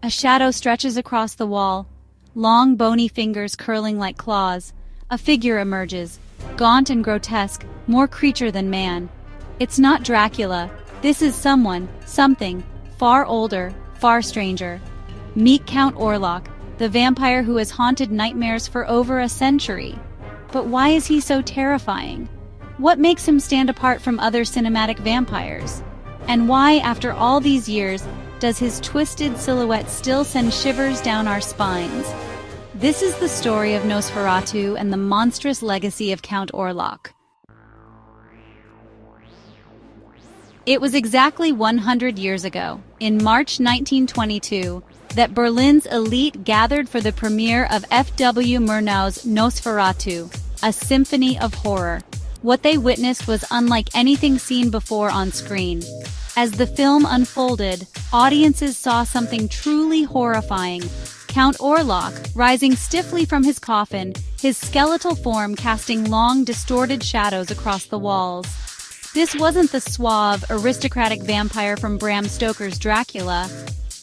A shadow stretches across the wall, long bony fingers curling like claws. A figure emerges, gaunt and grotesque, more creature than man. It's not Dracula. This is something, far older, far stranger. Meet Count Orlok, the vampire who has haunted nightmares for over a century. But why is he so terrifying? What makes him stand apart from other cinematic vampires? And why, after all these years, does his twisted silhouette still send shivers down our spines? This is the story of Nosferatu and the monstrous legacy of Count Orlok. It was exactly 100 years ago, in March 1922, that Berlin's elite gathered for the premiere of F.W. Murnau's Nosferatu, a symphony of horror. What they witnessed was unlike anything seen before on screen. As the film unfolded, audiences saw something truly horrifying. Count Orlok, rising stiffly from his coffin, his skeletal form casting long, distorted shadows across the walls. This wasn't the suave, aristocratic vampire from Bram Stoker's Dracula.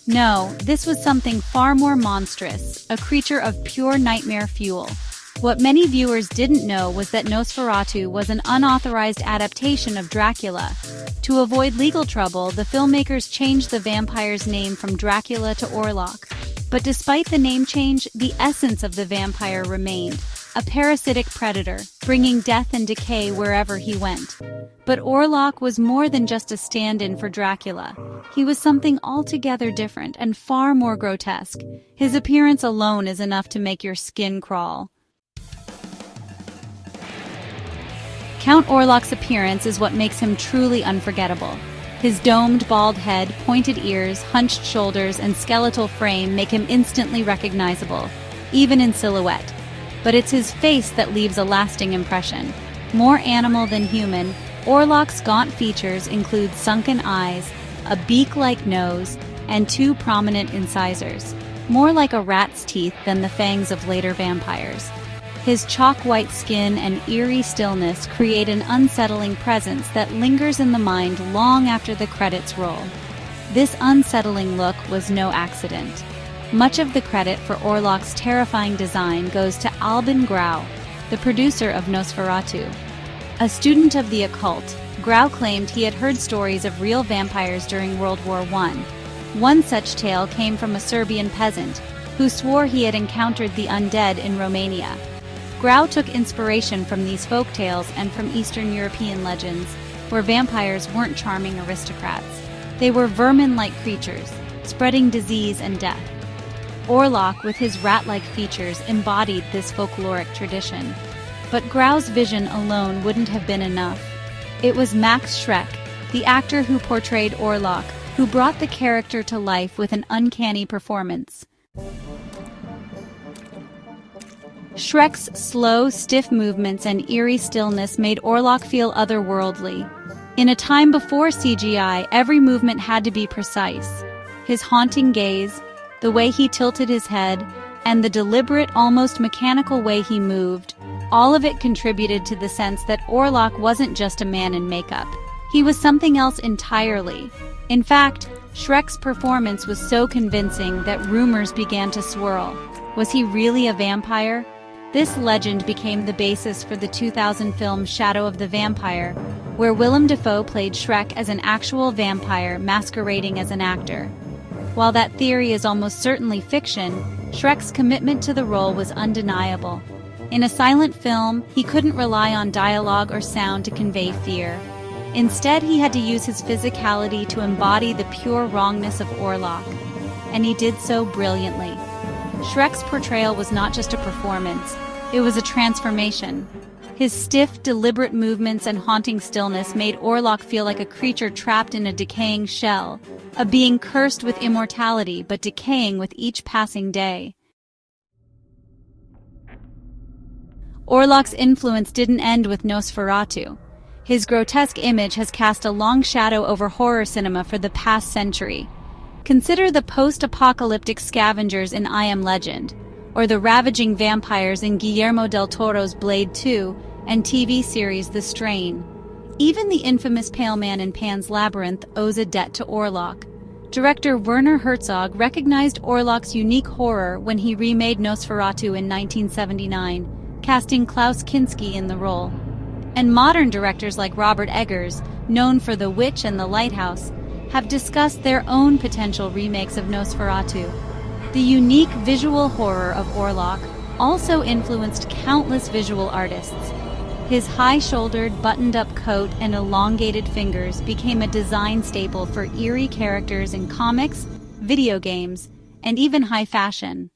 No, this was something far more monstrous, a creature of pure nightmare fuel. What many viewers didn't know was that Nosferatu was an unauthorized adaptation of Dracula. To avoid legal trouble, the filmmakers changed the vampire's name from Dracula to Orlok. But despite the name change, the essence of the vampire remained, a parasitic predator, bringing death and decay wherever he went. But Orlok was more than just a stand-in for Dracula. He was something altogether different and far more grotesque. His appearance alone is enough to make your skin crawl. Count Orlok's appearance is what makes him truly unforgettable. His domed, bald head, pointed ears, hunched shoulders, and skeletal frame make him instantly recognizable, even in silhouette. But it's his face that leaves a lasting impression. More animal than human, Orlok's gaunt features include sunken eyes, a beak-like nose, and two prominent incisors, more like a rat's teeth than the fangs of later vampires. His chalk-white skin and eerie stillness create an unsettling presence that lingers in the mind long after the credits roll. This unsettling look was no accident. Much of the credit for Orlok's terrifying design goes to Albin Grau, the producer of Nosferatu. A student of the occult, Grau claimed he had heard stories of real vampires during World War I. One such tale came from a Serbian peasant, who swore he had encountered the undead in Romania. Grau took inspiration from these folk tales and from Eastern European legends, where vampires weren't charming aristocrats. They were vermin-like creatures, spreading disease and death. Orlok, with his rat-like features, embodied this folkloric tradition. But Grau's vision alone wouldn't have been enough. It was Max Schreck, the actor who portrayed Orlok, who brought the character to life with an uncanny performance. Schreck's slow, stiff movements and eerie stillness made Orlok feel otherworldly. In a time before CGI, every movement had to be precise. His haunting gaze, the way he tilted his head, and the deliberate, almost mechanical way he moved, all of it contributed to the sense that Orlok wasn't just a man in makeup. He was something else entirely. In fact, Schreck's performance was so convincing that rumors began to swirl. Was he really a vampire? This legend became the basis for the 2000 film Shadow of the Vampire, where Willem Dafoe played Schreck as an actual vampire masquerading as an actor. While that theory is almost certainly fiction, Schreck's commitment to the role was undeniable. In a silent film, he couldn't rely on dialogue or sound to convey fear. Instead, he had to use his physicality to embody the pure wrongness of Orlok, and he did so brilliantly. Schreck's portrayal was not just a performance, it was a transformation. His stiff, deliberate movements and haunting stillness made Orlok feel like a creature trapped in a decaying shell, a being cursed with immortality but decaying with each passing day. Orlok's influence didn't end with Nosferatu. His grotesque image has cast a long shadow over horror cinema for the past century. Consider the post-apocalyptic scavengers in I Am Legend, or the ravaging vampires in Guillermo del Toro's Blade 2 and TV series The Strain. Even the infamous Pale Man in Pan's Labyrinth owes a debt to Orlok. Director Werner Herzog recognized Orlok's unique horror when he remade Nosferatu in 1979, casting Klaus Kinski in the role. And modern directors like Robert Eggers, known for The Witch and The Lighthouse, have discussed their own potential remakes of Nosferatu. The unique visual horror of Orlok also influenced countless visual artists. His high-shouldered, buttoned-up coat and elongated fingers became a design staple for eerie characters in comics, video games, and even high fashion.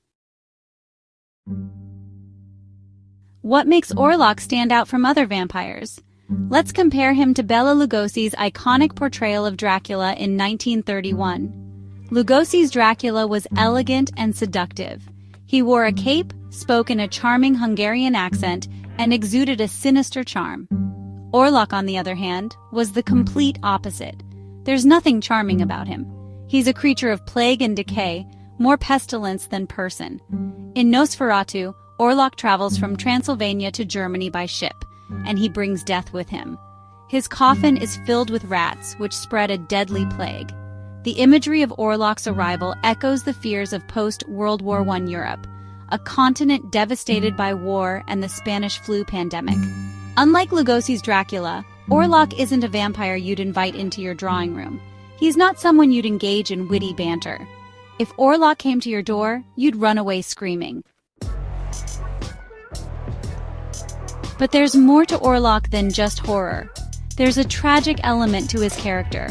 What makes Orlok stand out from other vampires? Let's compare him to Bela Lugosi's iconic portrayal of Dracula in 1931. Lugosi's Dracula was elegant and seductive. He wore a cape, spoke in a charming Hungarian accent, and exuded a sinister charm. Orlok, on the other hand, was the complete opposite. There's nothing charming about him. He's a creature of plague and decay, more pestilence than person. In Nosferatu, Orlok travels from Transylvania to Germany by ship, and he brings death with him. His coffin is filled with rats, which spread a deadly plague. The imagery of Orlok's arrival echoes the fears of post-World War I Europe, a continent devastated by war and the Spanish flu pandemic. Unlike Lugosi's Dracula, Orlok isn't a vampire you'd invite into your drawing room. He's not someone you'd engage in witty banter. If Orlok came to your door, you'd run away screaming. But there's more to Orlok than just horror. There's a tragic element to his character.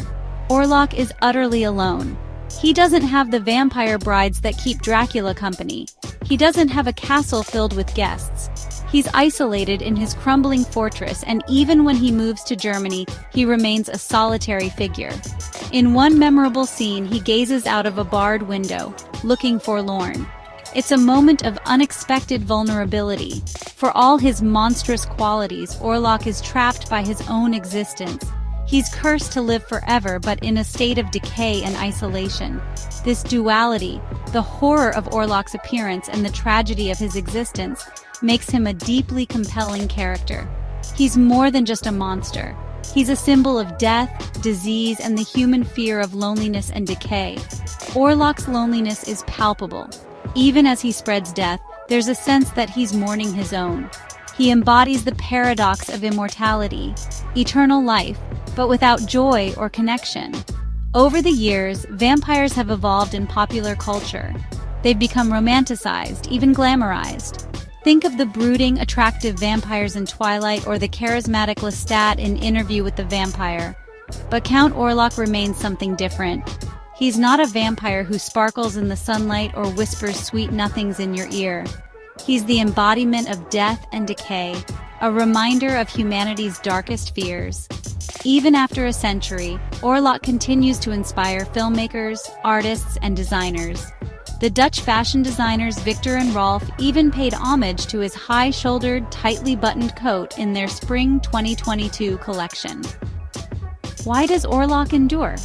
Orlok is utterly alone. He doesn't have the vampire brides that keep Dracula company. He doesn't have a castle filled with guests. He's isolated in his crumbling fortress, and even when he moves to Germany, he remains a solitary figure. In one memorable scene, he gazes out of a barred window, looking forlorn. It's a moment of unexpected vulnerability. For all his monstrous qualities, Orlok is trapped by his own existence. He's cursed to live forever, but in a state of decay and isolation. This duality, the horror of Orlok's appearance and the tragedy of his existence, makes him a deeply compelling character. He's more than just a monster. He's a symbol of death, disease, and the human fear of loneliness and decay. Orlok's loneliness is palpable. Even as he spreads death, there's a sense that he's mourning his own. He embodies the paradox of immortality, eternal life, but without joy or connection. Over the years, vampires have evolved in popular culture. They've become romanticized, even glamorized. Think of the brooding, attractive vampires in Twilight or the charismatic Lestat in Interview with the Vampire. But Count Orlok remains something different. He's not a vampire who sparkles in the sunlight or whispers sweet nothings in your ear. He's the embodiment of death and decay, a reminder of humanity's darkest fears. Even after a century, Orlok continues to inspire filmmakers, artists, and designers. The Dutch fashion designers Victor and Rolf even paid homage to his high-shouldered, tightly buttoned coat in their Spring 2022 collection. Why does Orlok endure?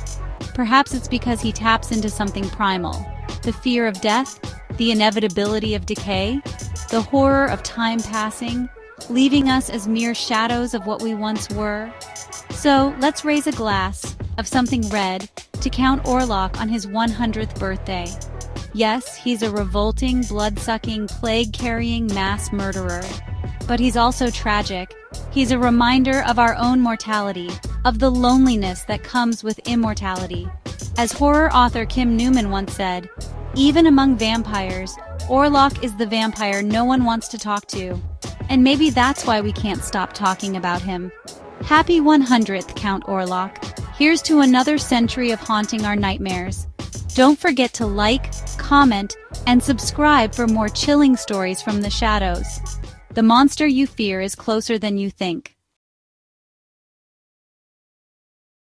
Perhaps it's because he taps into something primal. The fear of death, the inevitability of decay, the horror of time passing, leaving us as mere shadows of what we once were. So, let's raise a glass of something red to Count Orlok on his 100th birthday. Yes, he's a revolting, blood-sucking, plague-carrying mass murderer. But he's also tragic. He's a reminder of our own mortality, of the loneliness that comes with immortality. As horror author Kim Newman once said, "Even among vampires, Orlok is the vampire no one wants to talk to." And maybe that's why we can't stop talking about him. Happy 100th, Count Orlok. Here's to another century of haunting our nightmares. Don't forget to like, comment, and subscribe for more chilling stories from the shadows. The monster you fear is closer than you think.